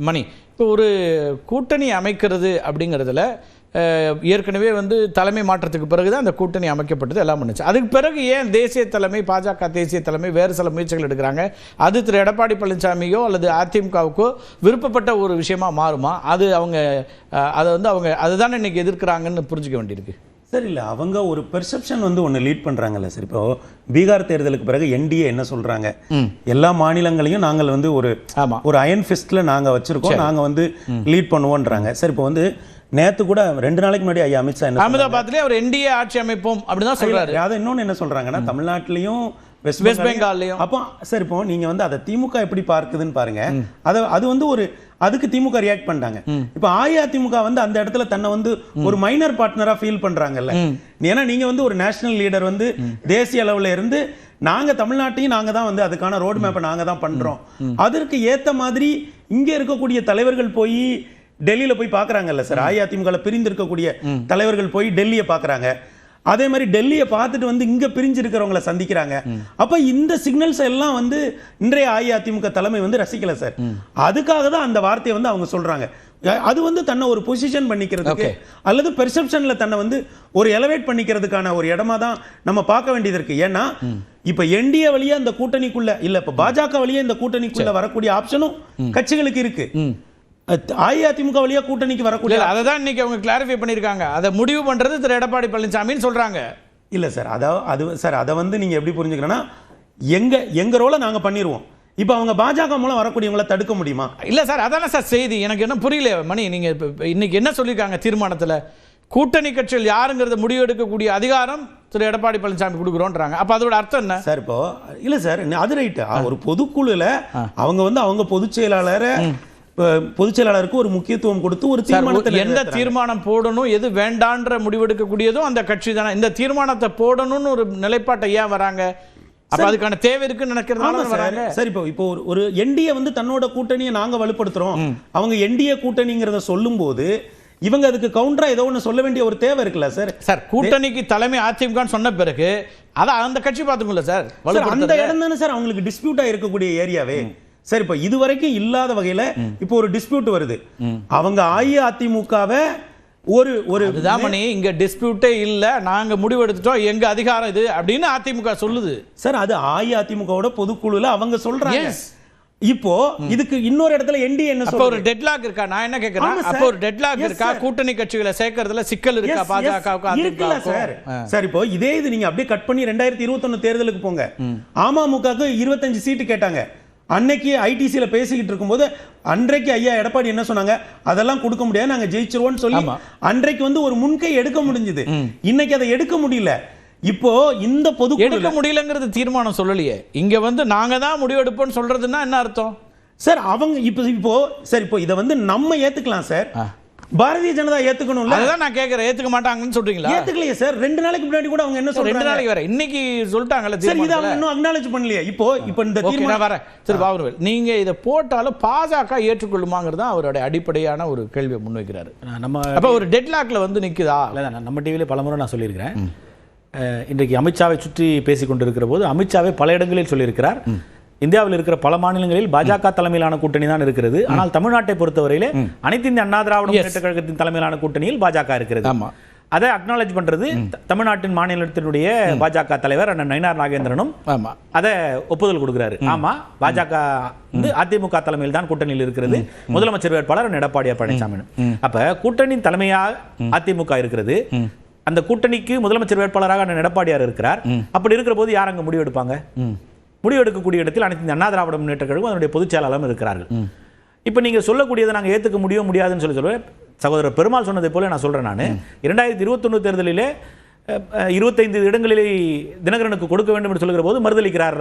மணி இப்போ ஒரு கூட்டணி அமைக்கிறது அப்படிங்கிறதுல ஏற்கனவே வந்து தலைமை மாற்றத்துக்கு பிறகு தான் அந்த கூட்டணி அமைக்கப்பட்டது எல்லாம் பண்ணுச்சு. அதுக்கு பிறகு ஏன் தேசிய தலைமை பாஜக தேசிய தலைமை வேறு சில முயற்சிகள் எடுக்கிறாங்க? அது திரு எடப்பாடி பழனிசாமியோ அல்லது அதிமுகவுக்கோ விருப்பப்பட்ட ஒரு விஷயமா மாறுமா? அது அவங்க அதுதான் இன்னைக்கு எதிர்க்கிறாங்கன்னு புரிஞ்சுக்க வேண்டியிருக்கு. சார் இல்லை, அவங்க ஒரு பெர்செப்ஷன் வந்து ஒன்று லீட் பண்ணுறாங்கல்ல சார். இப்போ பீகார் தேர்தலுக்கு பிறகு என்டிஏ என்ன சொல்கிறாங்க, எல்லா மாநிலங்களையும் நாங்கள் வந்து ஒரு அயன் ஃபிஸ்டில் நாங்கள் வச்சுருக்கோம், நாங்கள் வந்து லீட் பண்ணுவோன்றாங்க. சார் இப்போ வந்து நேற்று கூட 2 நாளைக்கு முன்னாடி ஐயா அமித்ஷா என்ன அகமதாபாத்லேயே அவர் என்டிஏ ஆட்சி அமைப்போம் அப்படிதான் சொல்கிறாரு. அதை இன்னொன்று என்ன சொல்கிறாங்கன்னா, தமிழ்நாட்டிலையும் வெஸ்ட் பெங்கால்லையும். அப்போ சார் இப்போ நீங்கள் வந்து அதை திமுக எப்படி பார்க்குதுன்னு பாருங்க. அது வந்து அதுக்கு திமுக ரியாக்ட் பண்ணிட்டாங்க. இப்போ அஇஅதிமுக வந்து அந்த இடத்துல தன்னை வந்து ஒரு மைனர் பார்ட்னரா ஃபீல் பண்றாங்கல்ல. ஏன்னா நீங்க வந்து ஒரு நேஷனல் லீடர் வந்து தேசிய அளவில் இருந்து நாங்க தமிழ்நாட்டையும் நாங்க தான் வந்து அதுக்கான ரோட் மேப்பை நாங்க தான் பண்றோம், அதற்கு ஏத்த மாதிரி இங்க இருக்கக்கூடிய தலைவர்கள் போய் டெல்லியில போய் பாக்குறாங்கல்ல சார். அஇஅதிமுக பிரிந்து இருக்கக்கூடிய தலைவர்கள் போய் டெல்லியை பாக்குறாங்க, அதே மாதிரி டெல்லியை பார்த்துட்டு வந்து இங்க பிரிஞ்சு இருக்கிறவங்களை சந்திக்கிறாங்க. அப்ப இந்த சிக்னல்ஸ் எல்லாம் வந்து இன்றைய அஇஅதிமுக தலைமை வந்து ரசிக்கல சார். அதுக்காக தான் அந்த வார்த்தையை வந்து அவங்க சொல்றாங்க. அது வந்து தன்னை ஒரு பொசிஷன் பண்ணிக்கிறதுக்கு அல்லது பெர்செப்ஷன்ல தன்னை வந்து ஒரு எலவேட் பண்ணிக்கிறதுக்கான ஒரு இடமா தான் நம்ம பார்க்க வேண்டியது இருக்கு. ஏன்னா இப்ப என்டிஏ வழியா இந்த கூட்டணிக்குள்ள இல்ல, இப்ப பாஜக வழியா இந்த கூட்டணிக்குள்ள வரக்கூடிய ஆப்ஷனும் கட்சிகளுக்கு இருக்கு. அஇஅதிமுக வழியா கூட்டணிக்கு வரக்கூடிய அதான் இன்னைக்கு அவங்க கிளாரிஃபை பண்ணிருக்காங்க. அதை முடிவு பண்றது திரு எடப்பாடி பழனிசாமின்னு சொல்றாங்க. இல்ல சார், அதை வந்து நீங்க எப்படி புரிஞ்சுக்கணும்னா, எங்க ரோலை நாங்க பண்ணிடுவோம். இப்ப அவங்க பாஜக மூலம் வரக்கூடியவங்களை தடுக்க முடியுமா? இல்ல சார், அதான சார் செய்தி. எனக்கு என்ன புரியல மணி, நீங்க இன்னைக்கு என்ன சொல்லியிருக்காங்க தீர்மானத்துல? கூட்டணி கட்சிகள் யாருங்கிறத முடிவு எடுக்கக்கூடிய அதிகாரம் திரு எடப்பாடி பழனிசாமி கொடுக்குறோன்றாங்க. அப்ப அதோட அர்த்தம் என்ன சார்? இப்போ இல்ல சார், அது ரைட்டு. ஒரு பொதுக்குழுல அவங்க வந்து அவங்க பொதுச் செயலாளருக்கு ஒரு முக்கியத்துவம் கொடுத்து ஒரு தீர்மானத்தை எந்த தீர்மானம் போடணும் எது வேண்டான்ற முடிவெடுக்கக்கூடியதும் அந்த கட்சி தானே. இந்த தீர்மானத்தை போடணும்னு ஒரு நிலைப்பாட்டை ஏன் வராங்க? அப்ப அதுக்கான தேவை இருக்குன்னு நினைக்கிறதால சார். இப்போ ஒரு என்டிஏ வந்து தன்னோட கூட்டணியை நாங்க வலுப்படுத்துறோம், அவங்க என்டிஏ கூட்டணிங்கிறத சொல்லும் போது இவங்க அதுக்கு கவுண்டரா ஏதோ ஒன்று சொல்ல வேண்டிய ஒரு தேவை இருக்குல்ல சார். சார் கூட்டணிக்கு தலைமை அதிமுக சொன்ன பிறகு அந்த கட்சி பார்த்துக்கல சார். அந்த இடம் தானே சார் அவங்களுக்கு டிஸ்பியூட்டா இருக்கக்கூடிய ஏரியாவே. சரி, இப்போ இதுவரைக்கும் இல்லாத வகையில இப்போ ஒரு டிஸ்பியூட் வருது. அவங்க அஇஅதிமுகவை ஒரு மணி இங்க டிஸ்பியூட்டே இல்ல, நாங்க முடிவு எடுத்துட்டோம், எங்க அதிகாரம் இது அப்படின்னு அதிமுக சொல்லுது சார். அது அஇஅதிமுகவோட பொதுக்குழுல அவங்க சொல்றாங்க. இப்போ இதுக்கு இன்னொரு இடத்துல என்டிஏ என்ன சொல்ற, ஒரு டெட்லாக் இருக்கா? நான் என்ன கேக்குறேன், அப்ப ஒரு டெட்லாக் இருக்கா? கூட்டணி கட்சிகளை சேர்க்கறதுல சிக்கல் இருக்கா பாஜகவுக்கு? இருக்குல்ல சார். சார் இப்போ இதே இது நீங்க அப்படியே கட் பண்ணி 2021 தேர்தலுக்கு போங்க. அமமுகவுக்கு 25 சீட்டு கேட்டாங்க. அன்னைக்கு ஐடிசியில் பேசிக்கிட்டு இருக்கும்போது அன்றைக்கு ஐயா எடப்பாடி என்ன சொன்னாங்க, அதெல்லாம் கொடுக்க முடியாது, நாங்க ஜெயிச்சிருவோம்னு சொல்லி அன்றைக்கு வந்து ஒரு முன்கை எடுக்க முடிஞ்சது. இன்னைக்கு அதை எடுக்க முடியல. இப்போ இந்த பொது எடுக்க முடியலங்கிறது தீர்மானம் சொல்லலையே. இங்க வந்து நாங்க தான் முடிவெடுப்போம்னு சொல்றதுன்னா என்ன அர்த்தம் சார்? அவங்க இப்போ சார் இப்போ இதை வந்து நம்ம ஏத்துக்கலாம் சார், பாரதிய ஜனதா ஏத்துக்கணும்ல. அதுதான் நான் கேக்குறேன், ஏத்துக்க மாட்டாங்கன்னு சொல்றீங்களா? ஏத்துக்கலையே சார். 2 நாளைக்கு முன்னாடி கூட அவங்க என்ன சொல்றாங்க, 2 நாளைக்கு வேற இன்னைக்கு சொல்லிட்டாங்கல்ல சார். இத அவங்க இன்னும் அக்னாலஜ் பண்ணலையே. இப்போ இந்த தீர்மானம் வர சரி பாபுவேல், நீங்க இத போட்டாலும் பாஜக ஏற்றுக்கொள்ளுமாங்கிறது அவருடைய அடிப்படையான ஒரு கேள்வியை முன்வைக்கிறாரு. நம்ம அப்ப ஒரு டெட்லாக்ல வந்து நிக்குதா? நம்ம டிவில பலமுறை நான் சொல்லியிருக்கிறேன். இன்றைக்கு அமித்ஷாவை சுற்றி பேசிக் கொண்டிருக்கிற போது அமித்ஷாவை பல இடங்களில் சொல்லியிருக்கிறார், இந்தியாவில் இருக்கிற பல மாநிலங்களில் பாஜக தலைமையிலான கூட்டணி தான் இருக்கிறது, ஆனால் தமிழ்நாட்டை பொறுத்தவரையிலே அனைத்து இந்திய அண்ணா திராவிட முன்னேற்ற கழகத்தின் தலைமையிலான கூட்டணியில் பாஜக இருக்கிறது. அதை அக்னாலஜ் பண்றது தமிழ்நாட்டின் மாநிலத்தினுடைய பாஜக தலைவர் அண்ணன் நயினார் நாகேந்திரனும் அதை ஒப்புதல் கொடுக்கிறாரு. ஆமா, பாஜக வந்து அதிமுக தலைமையில் தான் கூட்டணியில் இருக்கிறது, முதலமைச்சர் வேட்பாளர் எடப்பாடி பழனிசாமி. அப்ப கூட்டணியின் தலைமையாக அதிமுக இருக்கிறது, அந்த கூட்டணிக்கு முதலமைச்சர் வேட்பாளராக அண்ணன் எடப்பாடியார் இருக்கிறார். அப்படி இருக்கிற போது யார் அங்க முடிவு எடுப்பாங்க? முடிவு எடுக்கக்கூடிய இடத்தில் அனைத்து அண்ணா திராவிட முன்னேற்ற கழகம் அதனுடைய பொதுச் செயலாளரும் இருக்கிறார்கள். இப்போ நீங்க சொல்லக்கூடியதை நாங்கள் ஏற்றுக்க முடியாதுன்னு சொல்லுவேன். சகோதரர் பெருமாள் சொன்னதை போல நான் சொல்றேன். நான் 2021 தேர்தலிலே 25 இடங்களிலே தினகரனுக்கு கொடுக்க வேண்டும் என்று சொல்லுகிற போது மறுதளிக்கிறார்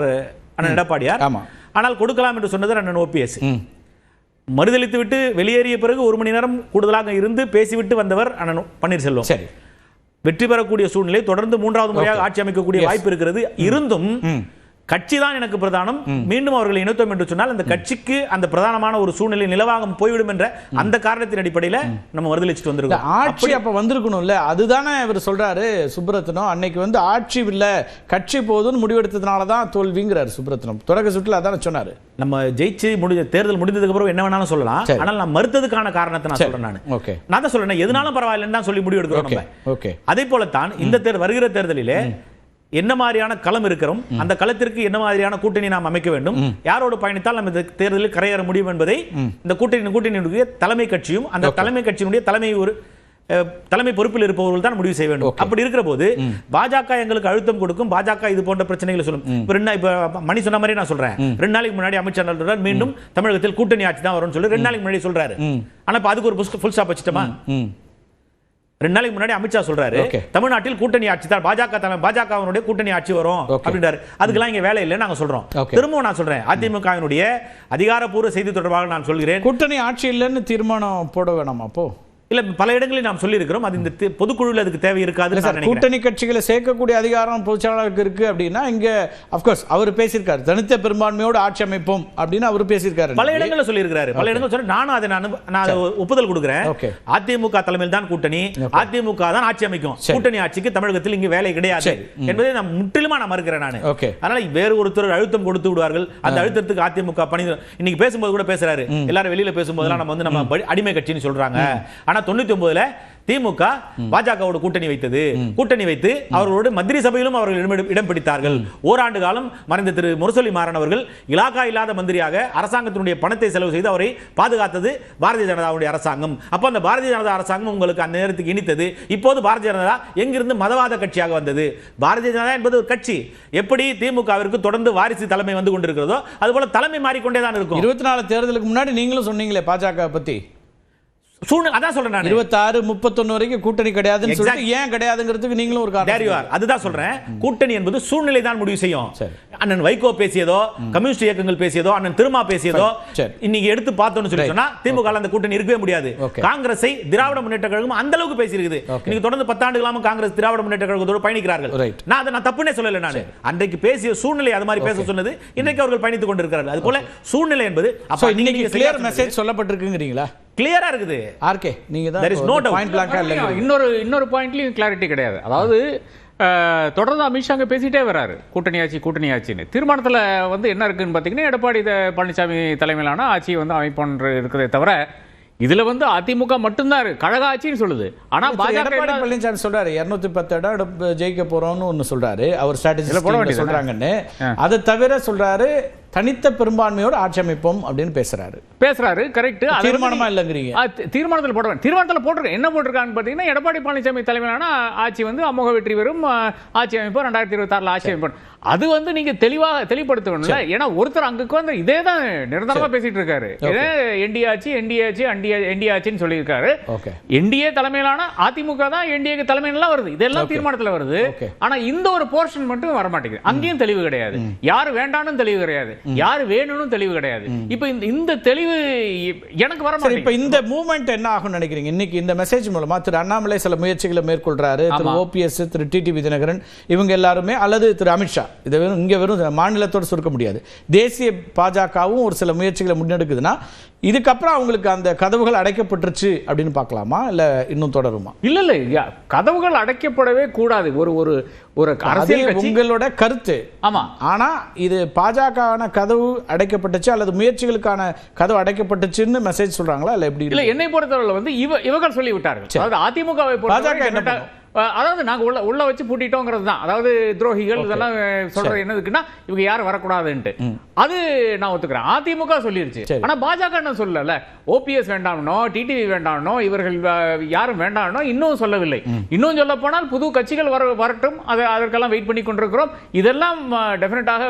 அண்ணன் எடப்பாடியார். ஆனால் கொடுக்கலாம் என்று சொன்னது அண்ணன் ஓபிஎஸ். மறுதளித்து விட்டு வெளியேறிய பிறகு 1 மணி நேரம் கூடுதலாக இருந்து பேசிவிட்டு வந்தவர் அண்ணன் பன்னீர்செல்வம். சரி, வெற்றி பெறக்கூடிய சூழ்நிலை தொடர்ந்து 3வது முறையாக ஆட்சி அமைக்கக்கூடிய வாய்ப்பு இருக்கிறது. இருந்தும் கட்சி தான் எனக்கு பிரதானம், மீண்டும் அவர்களை இணைத்தோம் என்று சொன்னால் அந்த கட்சிக்கு அந்த பிரதானமான ஒரு சூழ்நிலை நிலவாக போய்விடும் என்ற அந்த காரணத்தின் அடிப்படையில் நம்ம மறுதளிச்சுட்டு வந்திருக்கோம். ஆட்சி அப்ப வந்திருக்கணும்ல, அதுதானே இவர் சொல்றாரு சுப்ரத்னம். அன்னைக்கு வந்து ஆட்சி இல்ல கட்சி போதுன்னு முடிவெடுத்ததுனால தான் தோல்விங்கிறார் சுப்ரத்னம். தொடக்க சுற்றுல அதான சொன்னாரு. நம்ம ஜெயிச்சு தேர்தல் முடிந்ததுக்கு அப்புறம் என்ன வேணாலும் சொல்லலாம், ஆனால் நான் மறுத்ததுக்கான காரணத்தை நான் சொல்றேன். நான் தான் சொல்றேன், எதுனாலும் பரவாயில்லைன்னு தான் சொல்லி முடிவு எடுக்கிறோம். அதே போலத்தான் இந்த வருகிற தேர்தலிலே என்ன மாதிரியான களம் இருக்கிறோம், அந்த களத்திற்கு என்ன மாதிரியான கூட்டணி நாம் அமைக்க வேண்டும், யாரோடு பயணித்தால் நம்ம இந்த தேர்தலில் கரையேற முடியும் என்பதை இந்த கூட்டணியினுடைய தலைமை கட்சியும் அந்த தலைமை கட்சியினுடைய தலைமை பொறுப்பில் இருப்பவர்கள் தான் முடிவு செய்ய வேண்டும். அப்படி இருக்கிற போது பாஜக எங்களுக்கு அழுத்தம் கொடுக்கும், பாஜக இது போன்ற பிரச்சனைகளை சொல்லும். இப்ப மணி சொன்ன மாதிரி நான் சொல்றேன், 2 நாளைக்கு முன்னாடி அமித்ஷா சொல்றாரு மீண்டும் தமிழகத்தில் கூட்டணி ஆட்சி தான் வரும்னு சொல்லி 2 நாளைக்கு முன்னாடி சொல்றாரு. ஆனா இப்ப அதுக்கு ஒரு ஃபுல் ஸ்டாப் வச்சிட்டோமா? 2 நாளைக்கு முன்னாடி அமித்ஷா சொல்றாரு தமிழ்நாட்டில் கூட்டணி ஆட்சி தான், பாஜகவினுடைய கூட்டணி ஆட்சி வரும் அப்படின்றாரு. அதுக்கெல்லாம் இங்க வேலை இல்லை நாங்க சொல்றோம். திரும்பவும் நான் சொல்றேன், அதிமுகவினுடைய அதிகாரப்பூர்வ செய்தி தொடர்பாக நான் சொல்கிறேன், கூட்டணி ஆட்சி இல்லைன்னு தீர்மானம் போட வேணாமா? அப்போ இல்ல பல இடங்களில் நாம் சொல்லி இருக்கிறோம், அது இந்த பொதுக்குழுவில் அதுக்கு தேவை இருக்காது. கூட்டணி கட்சிகளை சேர்க்கக்கூடிய அதிகாரம் பொதுச்செயலாளருக்கு இருக்கு அப்படின்னா இங்க அப்கோர்ஸ் அவர் பேசியிருக்காரு, தனித்த பெரும்பான்மையோடு ஆட்சி அமைப்போம் அப்படின்னு அவர் பேசியிருக்காரு. பல இடங்களில் சொல்லி இருக்கிறாரு, பல இடங்கள் சொல்லி நானும் அதை நான் ஒப்புதல் கொடுக்கிறேன். அதிமுக தலைமையில் தான் கூட்டணி, அதிமுக தான் ஆட்சி அமைக்கும், கூட்டணி ஆட்சிக்கு தமிழகத்தில் இங்கு வேலை கிடையாது என்பதை நான் முற்றிலுமா நான் மறுக்கிறேன். நான் அதனால வேறு ஒருத்தர் அழுத்தம் கொடுத்து விடுவார்கள், அந்த அழுத்தத்துக்கு அதிமுக பணி இன்னைக்கு பேசும்போது கூட பேசுறாரு, எல்லாரும் வெளியில பேசும்போதெல்லாம் நம்ம அடிமை கட்சின்னு சொல்றாங்க. ஆனா 99ல திமுக பாஜகவோடு கூட்டணி வைத்து அவர்களோடு மந்திரி சபையிலும் அவர்கள் இடம் பிடித்தார்கள். ஓராண்டு காலம் மறைந்த திரு முரசொலி மாறன் அவர்கள் இலாகா இல்லாத மந்திரியாக அரசாங்கத்தினுடைய பணத்தை செலவு செய்து அவரை பாதுகாத்தது பாரதிய ஜனதாவுடைய அரசாங்கம். அப்ப அந்த பாரதிய ஜனதா அரசாங்கம் உங்களுக்கு அந்த நேரத்துக்கு இனித்தது. இப்போது பாரதிய ஜனதா எங்கிருந்து மதவாத கட்சியாக வந்தது? பாரதிய ஜனதா என்பது ஒரு கட்சி, எப்படி திமுகவிற்கு தொடர்ந்து வாரிசு தலைமை வந்து கொண்டிருக்கிறதோ அதுபோல தலைமை மாறிக்கொண்டே தான் இருக்கும். 24 தேர்தலுக்கு முன்னாடி நீங்களும் சொன்னீங்களே பாஜக பத்தி, அதான் சொல்றேன், 26 31 வரைக்கும் கூட்டணி கிடையாதுன்னு சொல்லிட்டு ஏன் கிடையாதுங்கிறதுக்கு நீங்களும் ஒரு காரணம். அதுதான் சொல்றேன், கூட்டணி என்பது சூழ்நிலை தான் முடிவு செய்யும். அண்ணன் வைகோ பேசியதோ, கம்யூனிஸ்ட் இயக்கங்கள் பேசியதோ, அண்ணன் திருமா பேசியதோ இன்னைக்கு எடுத்து பார்த்தோம்னு சொல்லி சொன்னா திமுக அந்த கூட்டணி இருக்கவே முடியாது. காங்கிரஸை திராவிட முன்னேற்ற கழகம் அந்த அளவுக்கு பேசி இருக்குது. இன்னைக்கு தொடர்ந்து 10 ஆண்டுகளாக காங்கிரஸ் திராவிட முன்னேற்ற கழகத்தோடு பயணிக்கிறார்கள். நான் அதை தப்புனே சொல்லல, நான் அன்றைக்கு பேசிய சூழ்நிலை அது மாதிரி பேச சொன்னது, இன்னைக்கு அவர்கள் பயணித்துக் கொண்டிருக்கிறார்கள். அது போல சூழ்நிலை என்பது இன்னைக்கு கிளியர் மெசேஜ் சொல்லப்பட்டிருக்குங்கிறீங்களா? கிளியரா இருக்குது. ஆர்கே நீங்க தான் there is no point blank இல்ல. இன்னொரு பாயிண்ட்லயும் கிளாரிட்டி கிடையாது. அதாவது தொடர்ந்து அமித்ஷா அங்கே பேசிட்டே வர்றாரு கூட்டணி ஆட்சின்னு. தீர்மானத்தில் வந்து என்ன இருக்குன்னு பார்த்தீங்கன்னா எடப்பாடி பழனிசாமி தலைமையிலான ஆட்சி வந்து அமைப்போன்று இருக்கிறதே தவிர இதுல வந்து அதிமுக மட்டும்தான் கழக ஆட்சின்னு சொல்லுது. ஆனா பாஜக பழனிசாமி சொல்றாரு 210 இடம் ஜெயிக்க போறோம்னு ஒன்னு சொல்றாரு, அவர் ஸ்ட்ராட்டஜி சொல்றாங்கன்னு. அதை தவிர சொல்றாரு தனித்த பெரும்பான்மையோடு ஆட்சி அமைப்போம் அப்படின்னு பேசுறாரு. கரெக்ட். தீர்மானமா இல்லங்கிறீங்க? தீர்மானத்தில் போட்டிருக்கேன். என்ன போட்டிருக்கான்னு பார்த்தீங்கன்னா எடப்பாடி பழனிசாமி தலைமையிலான ஆட்சி வந்து அமோக வெற்றி பெறும், ஆட்சி அமைப்போம் 2026 ஆட்சி அமைப்போம். அது வந்து நீங்க தெளிவுபடுத்தணும்ல. ஏன்னா ஒருத்தர் அங்குக்கு வந்து இதே தான் நிரந்தரமா பேசிட்டு இருக்காரு. என்டிஏ ஆட்சின்னு சொல்லியிருக்காரு. என்டிஏ தலைமையிலான அதிமுக தான் என்டிஏ தலைமையில வருது, இதெல்லாம் தீர்மானத்தில் வருது. ஆனா இந்த ஒரு போர்ஷன் மட்டும் வர மாட்டேங்குது. அங்கேயும் தெளிவு கிடையாது, யாரு வேண்டாம்னு தெளிவு கிடையாது, யாரு வேணும்னு தெளிவு கிடையாது. இப்ப இந்த தெளிவு எனக்கு வர மாட்டேங்குது. இப்ப இந்த மூவ்மெண்ட் என்ன ஆகும் நினைக்கிறீங்க? இன்னைக்கு இந்த மெசேஜ் மூலமா திரு அண்ணாமலை சில முயற்சிகளை மேற்கொள்றாரு, திரு ஓபிஎஸ், திரு டிடிவி தினகரன் இவங்க எல்லாருமே, அல்லது திரு அமித்ஷா, இதை இங்க வெறும் மாநிலத்தோடு சுருக்க முடியாது, தேசிய பாஜகவும் ஒரு சில முயற்சிகளை முன்னெடுக்குதுன்னா இதுக்கப்புறம் அவங்களுக்கு அந்த கதவுகள் அடைக்கப்பட்டுருச்சு அப்படின்னு பார்க்கலாமா, இல்ல இன்னும் தொடருமா? இல்ல கதவுகள் அடைக்கப்படவே கூடாது. ஒரு அரசியல் கட்சி உங்களோட கருத்து. ஆமா. ஆனா இது பாஜக கதவு அடைக்கப்பட்டுச்சு அல்லது முயற்சிகளுக்கான கதவு அடைக்கப்பட்டுச்சுன்னு மெசேஜ் சொல்றாங்களா இல்ல எப்படி? இல்ல என்னை பொறுத்தவரை வந்து இவர்கள் சொல்லி விட்டார்கள். அதாவது அதிமுகவை பாஜக என்ன, அதாவது நாங்க உள்ள வச்சு பூட்டிட்டோங்கிறது தான். அதாவது துரோகிகள் இதெல்லாம் சொல்றது என்னதுக்குன்னா இவங்க யாரும் வரக்கூடாதுன்ட்டு. அது நான் ஒத்துக்கிறேன், அதிமுக சொல்லிருச்சு. ஆனா பாஜக என்ன சொல்லல, ஓபிஎஸ் வேண்டாம்னோ டிடிவி வேண்டாம்னோ இவர்கள் யாரும் வேண்டாம்னோ இன்னும் சொல்லவில்லை. இன்னும் சொல்ல போனால் புது கட்சிகள் வரட்டும், அதற்கெல்லாம் வெயிட் பண்ணி கொண்டிருக்கிறோம். இதெல்லாம் டெஃபினட்டாக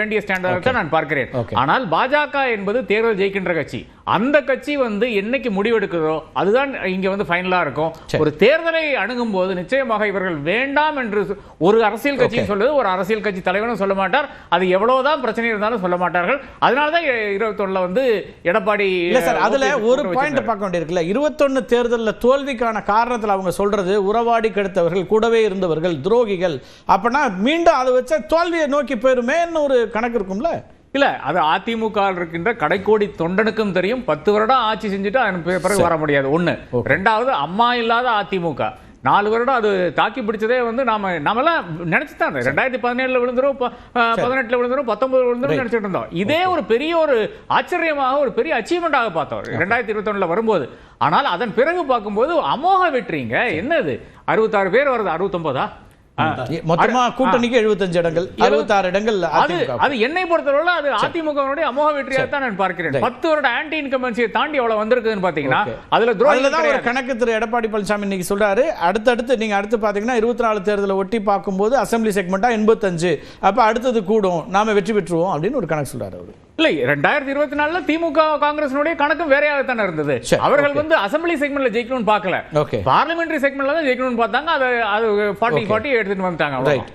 வேண்டிய ஸ்டாண்டர்ட் நான் பார்க்கிறேன். ஆனால் பாஜக என்பது தேர்தல் ஜெயிக்கின்ற கட்சி. அந்த கட்சி வந்து என்னைக்கு முடிவெடுக்கிறதோ அதுதான் இங்க வந்து ஃபைனலா இருக்கும். ஒரு தேர்தலை அணுகும் போது நிச்சயமாக இவர்கள் வேண்டாம் என்று ஒரு அரசியல் கட்சி சொல்றது ஒரு அரசியல் கட்சி தலைவனும் சொல்ல மாட்டார். அது எவ்வளவுதான் பிரச்சனை இருந்தாலும் சொல்ல மாட்டார்கள். அதனாலதான் 21 வந்து எடப்பாடி இல்ல சார், அதுல ஒரு பாயிண்ட் பார்க்க வேண்டியிருக்குல்ல. 21 தேர்தலில் தோல்விக்கான காரணத்தில் அவங்க சொல்றது உறவாடி கெடுத்தவர்கள், கூடவே இருந்தவர்கள், துரோகிகள். அப்பனா மீண்டும் அதை வச்ச தோல்வியை நோக்கி போயிருமேன்னு ஒரு கணக்கு இருக்கும்ல. இல்ல, அது அதிமுக இருக்கின்ற கடைக்கோடி தொண்டனுக்கும் தெரியும். 10 வருடம் ஆட்சி செஞ்சுட்டு அதன் பிறகு வர முடியாது. ஒண்ணு. ரெண்டாவது, அம்மா இல்லாத அதிமுக 4 வருடம் அது தாக்கி பிடிச்சதே வந்து நாமெல்லாம் நினைச்சுதான் 2017 விழுந்துரும், 18 விழுந்துரும், 19 விழுந்துரும் நினைச்சிட்டு இருந்தோம். இதே ஒரு பெரிய ஒரு ஆச்சரியமாக ஒரு பெரிய அச்சீவ்மெண்டாக பார்த்தோம் 2021 வரும்போது. ஆனால் அதன் பிறகு பார்க்கும்போது அமோக வெற்றிங்க. என்னது 66 பேர் வருது, 69 மொத்தமா கூட்டணிக்கு 75 இடங்கள், 66 இடங்கள். அது என்னை பொறுத்தவரை அது அதிமுகவுடைய அமோக வெற்றியாக தான் நான் பார்க்கிறேன். 10 வருட ஆன்டி இன்கம்பன்சியை தாண்டி எவ்வளவு வந்திருக்குன்னு பாத்தீங்கன்னா அதுல துரோகிகள் ஒரு கணக்கு திரு எடப்பாடி பழனிசாமி இன்னைக்கு சொல்றாரு. அடுத்து நீங்க அடுத்து பாத்தீங்கன்னா 24 தேர்தலை ஒட்டி பார்க்கும்போது அசெம்பிளி செக்மெண்டா 85, அப்ப அடுத்தது கூடும், நாம வெற்றி பெற்றுவோம் அப்படின்னு ஒரு கணக்கு சொல்றாரு அவரு. இல்லை, 2024 திமுக காங்கிரஸினுடைய கணக்கும் வேறையாகத்தானே இருந்தது. அவர்கள் வந்து அசெம்பிளி செக்மெண்ட்ல ஜெயிக்கணும்னு பார்க்கல, பார்லிமெண்டரி செக்மெண்ட்ல தான் ஜெயிக்கணும்னு பார்த்தாங்க. அது 40 எடுத்துட்டு வந்துட்டாங்க.